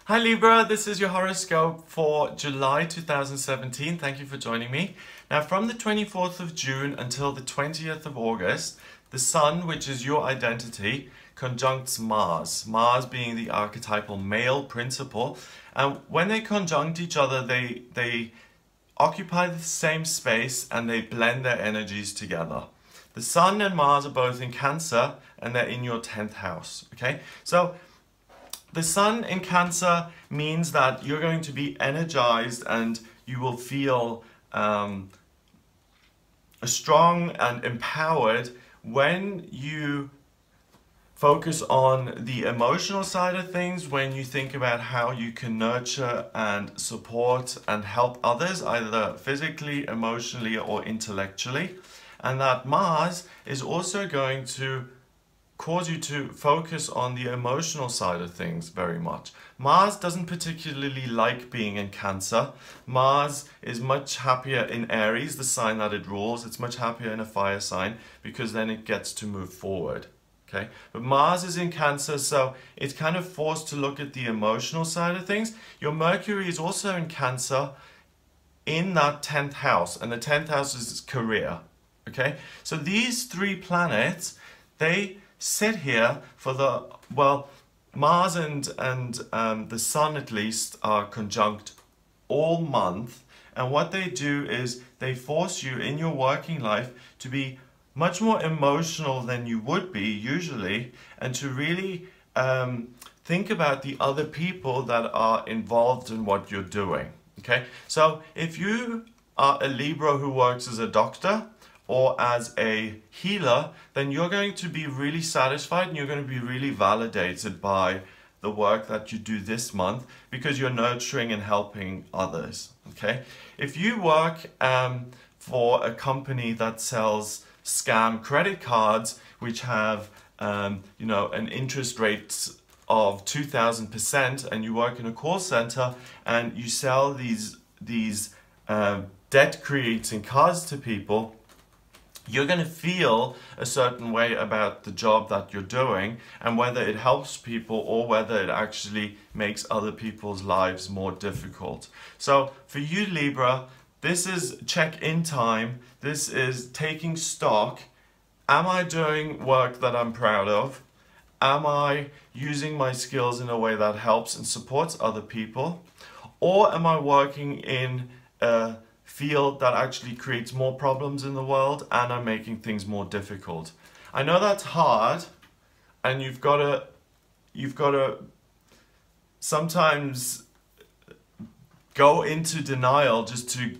Hi Libra, this is your horoscope for July 2017. Thank you for joining me. Now from the 24th of June until the 20th of August, the Sun, which is your identity, conjuncts Mars. Mars being the archetypal male principle. And when they conjunct each other, they occupy the same space and they blend their energies together. The Sun and Mars are both in Cancer and they're in your 10th house. Okay, so the Sun in Cancer means that you're going to be energized and you will feel strong and empowered when you focus on the emotional side of things, when you think about how you can nurture and support and help others, either physically, emotionally, or intellectually. And that Mars is also going to cause you to focus on the emotional side of things very much. Mars doesn't particularly like being in Cancer. Mars is much happier in Aries, the sign that it rules. It's much happier in a fire sign because then it gets to move forward. Okay, but Mars is in Cancer, so it's kind of forced to look at the emotional side of things. Your Mercury is also in Cancer in that 10th house, and the 10th house is career. Okay, so these three planets, they sit here for the, well, Mars and the Sun at least are conjunct all month, and what they do is they force you in your working life to be much more emotional than you would be usually, and to really think about the other people that are involved in what you're doing. Okay, so if you are a Libra who works as a doctor or as a healer, then you're going to be really satisfied and you're going to be really validated by the work that you do this month because you're nurturing and helping others. Okay, if you work for a company that sells scam credit cards which have you know, an interest rate of 2,000%, and you work in a call center and you sell these debt creating cards to people, you're going to feel a certain way about the job that you're doing and whether it helps people or whether it actually makes other people's lives more difficult. So for you Libra, this is check-in time. This is taking stock. Am I doing work that I'm proud of? Am I using my skills in a way that helps and supports other people? Or am I working in a field that actually creates more problems in the world and I'm making things more difficult? I know that's hard, and you've got to sometimes go into denial just to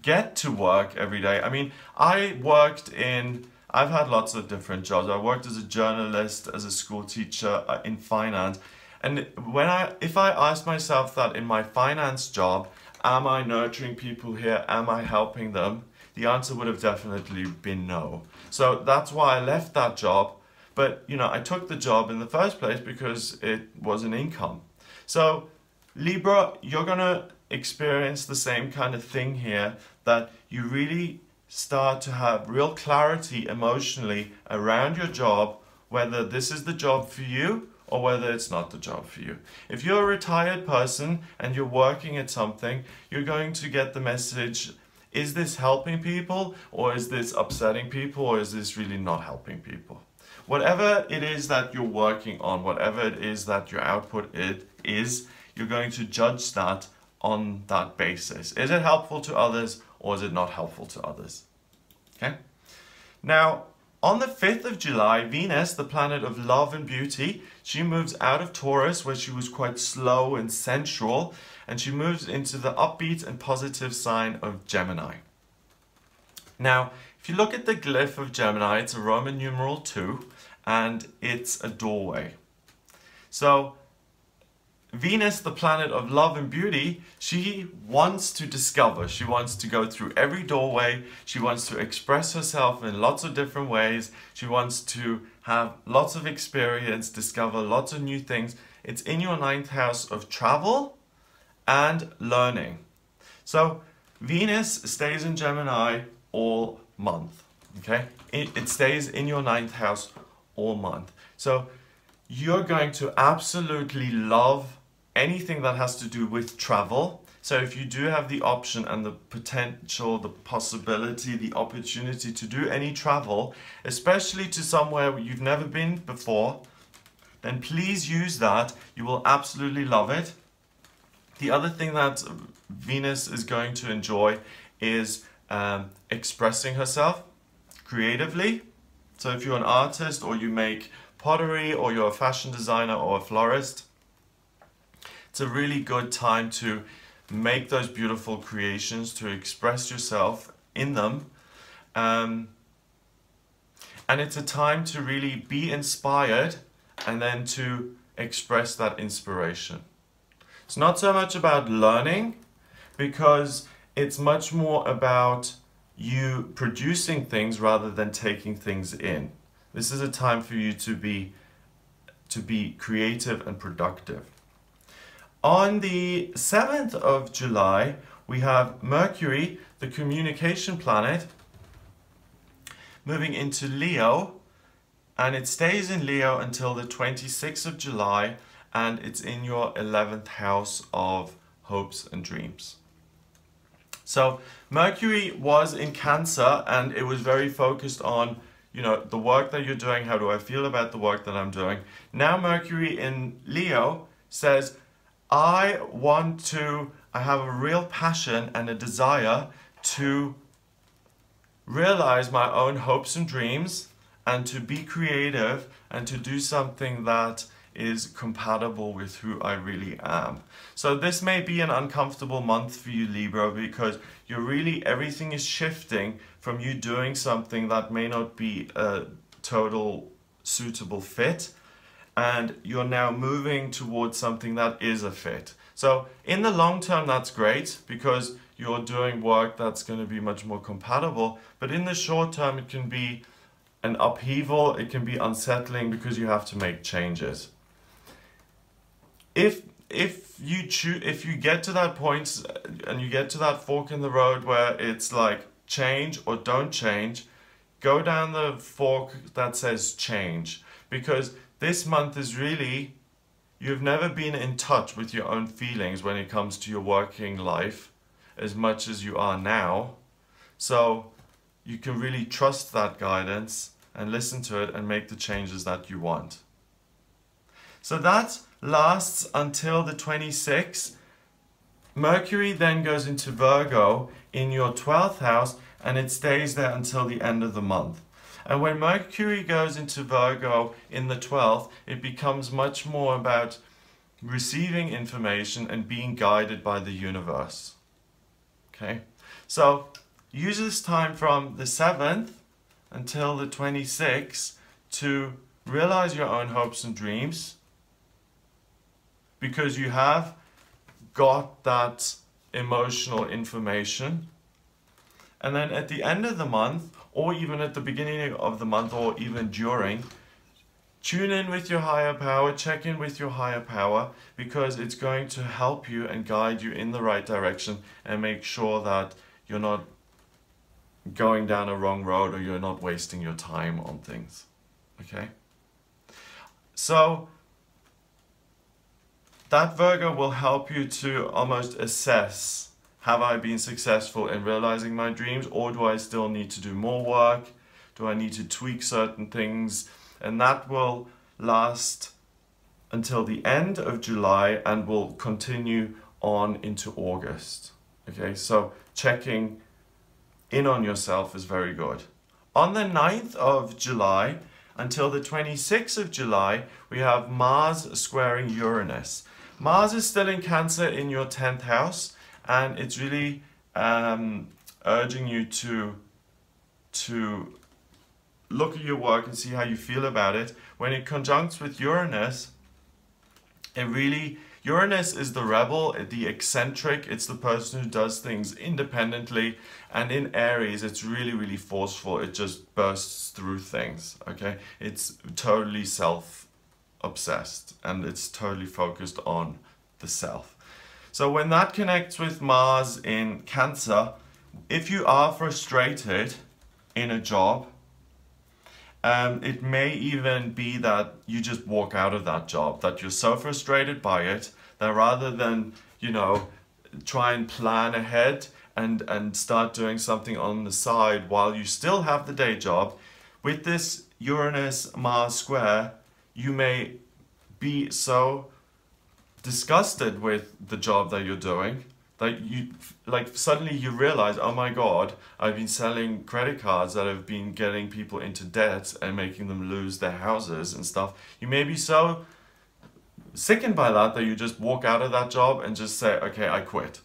get to work every day. I mean, I've had lots of different jobs. I worked as a journalist, as a school teacher, in finance. And if I asked myself that in my finance job, am I nurturing people here? Am I helping them? The answer would have definitely been no. So that's why I left that job. But, you know, I took the job in the first place because it was an income. So Libra, you're going to experience the same kind of thing here, that you really start to have real clarity emotionally around your job, whether this is the job for you or whether it's not the job for you. If you're a retired person and you're working at something, you're going to get the message, is this helping people, or is this upsetting people, or is this really not helping people? Whatever it is that you're working on, whatever it is that your output is, you're going to judge that on that basis. Is it helpful to others or is it not helpful to others? Okay. Now, on the 5th of July, Venus, the planet of love and beauty, she moves out of Taurus, where she was quite slow and sensual, and she moves into the upbeat and positive sign of Gemini. Now, if you look at the glyph of Gemini, it's a Roman numeral 2, and it's a doorway. So Venus, the planet of love and beauty, she wants to discover. She wants to go through every doorway. She wants to express herself in lots of different ways. She wants to have lots of experience, discover lots of new things. It's in your 9th house of travel and learning. So Venus stays in Gemini all month. Okay, it stays in your 9th house all month. So you're going to absolutely love anything that has to do with travel. So if you do have the option and the potential, the possibility, the opportunity to do any travel, especially to somewhere where you've never been before, then please use that. You will absolutely love it. The other thing that Venus is going to enjoy is expressing herself creatively. So if you're an artist, or you make pottery, or you're a fashion designer or a florist, it's a really good time to make those beautiful creations, to express yourself in them. And it's a time to really be inspired and then to express that inspiration. It's not so much about learning, because it's much more about you producing things rather than taking things in. This is a time for you to be creative and productive. On the 7th of July, we have Mercury, the communication planet, moving into Leo, and it stays in Leo until the 26th of July, and it's in your 11th house of hopes and dreams. So Mercury was in Cancer, and it was very focused on, you know, the work that you're doing. How do I feel about the work that I'm doing? Now Mercury in Leo says, I have a real passion and a desire to realize my own hopes and dreams, and to be creative, and to do something that is compatible with who I really am. So this may be an uncomfortable month for you, Libra, because everything is shifting from you doing something that may not be a total suitable fit, and you're now moving towards something that is a fit. So in the long term, that's great, because you're doing work that's going to be much more compatible. But in the short term, it can be an upheaval, it can be unsettling, because you have to make changes. If you get to that point and you get to that fork in the road where it's like change or don't change, go down the fork that says change, because this month is really, you've never been in touch with your own feelings when it comes to your working life as much as you are now. So you can really trust that guidance and listen to it and make the changes that you want. So that lasts until the 26th. Mercury then goes into Virgo in your 12th house, and it stays there until the end of the month. And when Mercury goes into Virgo in the 12th, it becomes much more about receiving information and being guided by the universe. Okay, so use this time from the 7th until the 26th to realize your own hopes and dreams, because you have got that emotional information. And then at the end of the month, or even at the beginning of the month, or even during, tune in with your higher power, check in with your higher power, because it's going to help you and guide you in the right direction, and make sure that you're not going down a wrong road, or you're not wasting your time on things. Okay? So that Virgo will help you to almost assess, have I been successful in realizing my dreams, or do I still need to do more work? Do I need to tweak certain things? And that will last until the end of July and will continue on into August. Okay, so checking in on yourself is very good. On the 9th of July until the 26th of July, we have Mars squaring Uranus. Mars is still in Cancer in your 10th house, and it's really urging you to look at your work and see how you feel about it. When it conjuncts with Uranus, Uranus is the rebel, the eccentric, it's the person who does things independently, and in Aries it's really, really forceful. It just bursts through things, okay? It's totally self-obsessed, and it's totally focused on the self. So when that connects with Mars in Cancer, if you are frustrated in a job, it may even be that you just walk out of that job, that you're so frustrated by it that rather than, you know, try and plan ahead and start doing something on the side while you still have the day job, with this Uranus-Mars square, you may be so disgusted with the job that you're doing that you, like, suddenly you realize, oh my God, I've been selling credit cards that have been getting people into debt and making them lose their houses and stuff. You may be so sickened by that that you just walk out of that job and just say, okay, I quit.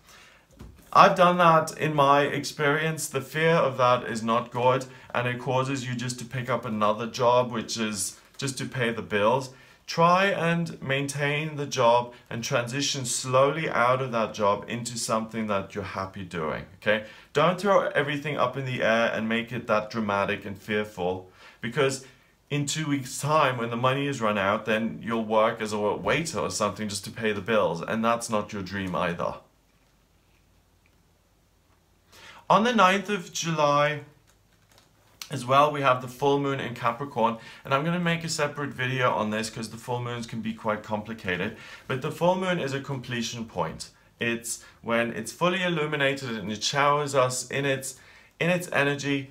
I've done that in my experience. The fear of that is not good, and it causes you just to pick up another job, which is just to pay the bills. Try and maintain the job and transition slowly out of that job into something that you're happy doing, okay? Don't throw everything up in the air and make it that dramatic and fearful, because in 2 weeks' time, when the money is run out, then you'll work as a waiter or something just to pay the bills, and that's not your dream either. On the 9th of July as well, we have the full moon in Capricorn, and I'm going to make a separate video on this because the full moons can be quite complicated. But the full moon is a completion point. It's when it's fully illuminated and it showers us in its energy.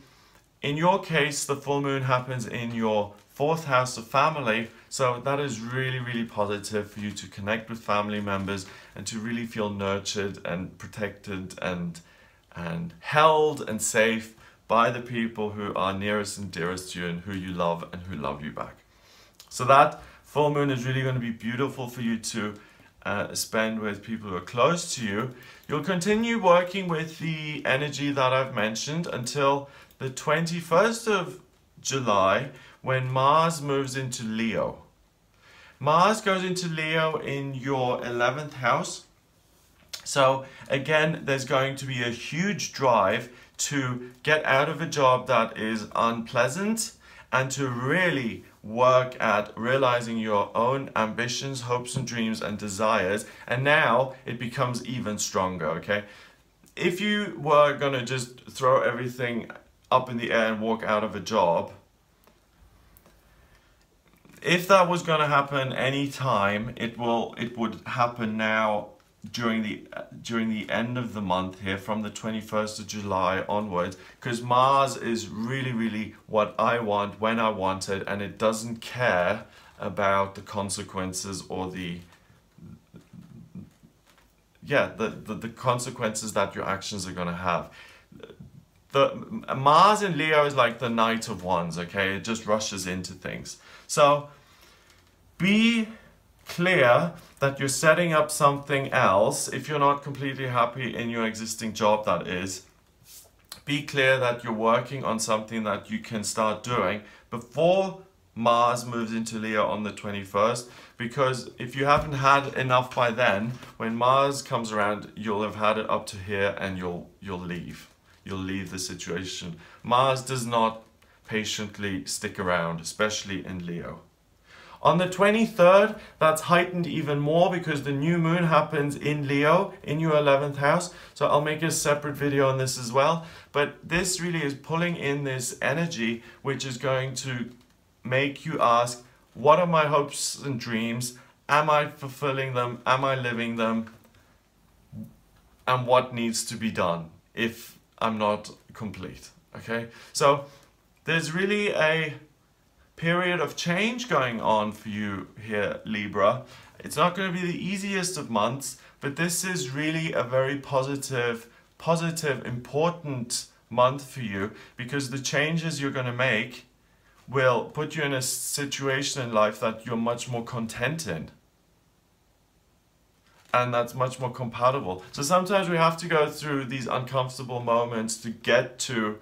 In your case, the full moon happens in your 4th house of family, so that is really, really positive for you to connect with family members and to really feel nurtured and protected and held and safe by the people who are nearest and dearest to you and who you love and who love you back. So that full moon is really going to be beautiful for you to spend with people who are close to you. You'll continue working with the energy that I've mentioned until the 21st of July, when Mars moves into Leo. Mars goes into Leo in your 11th house. So again, there's going to be a huge drive to get out of a job that is unpleasant and to really work at realizing your own ambitions, hopes and dreams and desires. And now it becomes even stronger, okay? If you were gonna just throw everything up in the air and walk out of a job, if that was gonna happen anytime, it would happen now during the end of the month here, from the 21st of July onwards, because Mars is really, really what I want when I want it, and it doesn't care about the consequences or the consequences that your actions are going to have. The Mars in Leo is like the Knight of Wands, okay? It just rushes into things. So be clear that you're setting up something else. If you're not completely happy in your existing job, that is, be clear that you're working on something that you can start doing before Mars moves into Leo on the 21st, because if you haven't had enough by then, when Mars comes around, you'll have had it up to here and you'll leave. You'll leave the situation. Mars does not patiently stick around, especially in Leo. On the 23rd, that's heightened even more because the new moon happens in Leo, in your 11th house. So I'll make a separate video on this as well. But this really is pulling in this energy, which is going to make you ask, what are my hopes and dreams? Am I fulfilling them? Am I living them? And what needs to be done if I'm not complete? Okay, so there's really a period of change going on for you here, Libra. It's not going to be the easiest of months, but this is really a very positive, important month for you, because the changes you're going to make will put you in a situation in life that you're much more content in. And that's much more compatible. So sometimes we have to go through these uncomfortable moments to get to,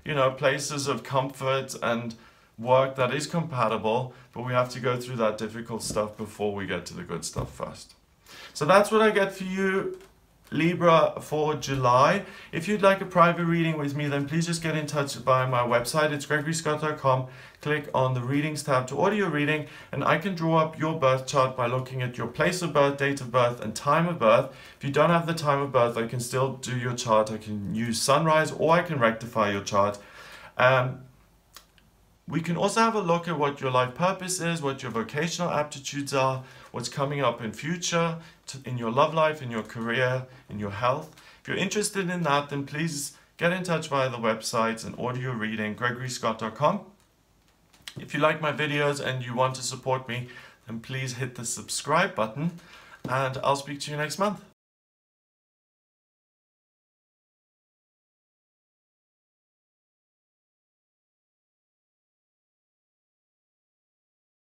you know, places of comfort and work that is compatible, but we have to go through that difficult stuff before we get to the good stuff first. So that's what I get for you, Libra, for July. If you'd like a private reading with me, then please just get in touch via my website. It's gregoryscott.com. Click on the readings tab to order your reading, and I can draw up your birth chart by looking at your place of birth, date of birth and time of birth. If you don't have the time of birth, I can still do your chart. I can use sunrise, or I can rectify your chart. We can also have a look at what your life purpose is, what your vocational aptitudes are, what's coming up in future, in your love life, in your career, in your health. If you're interested in that, then please get in touch via the website and audio reading, gregoryscott.com. If you like my videos and you want to support me, then please hit the subscribe button, and I'll speak to you next month.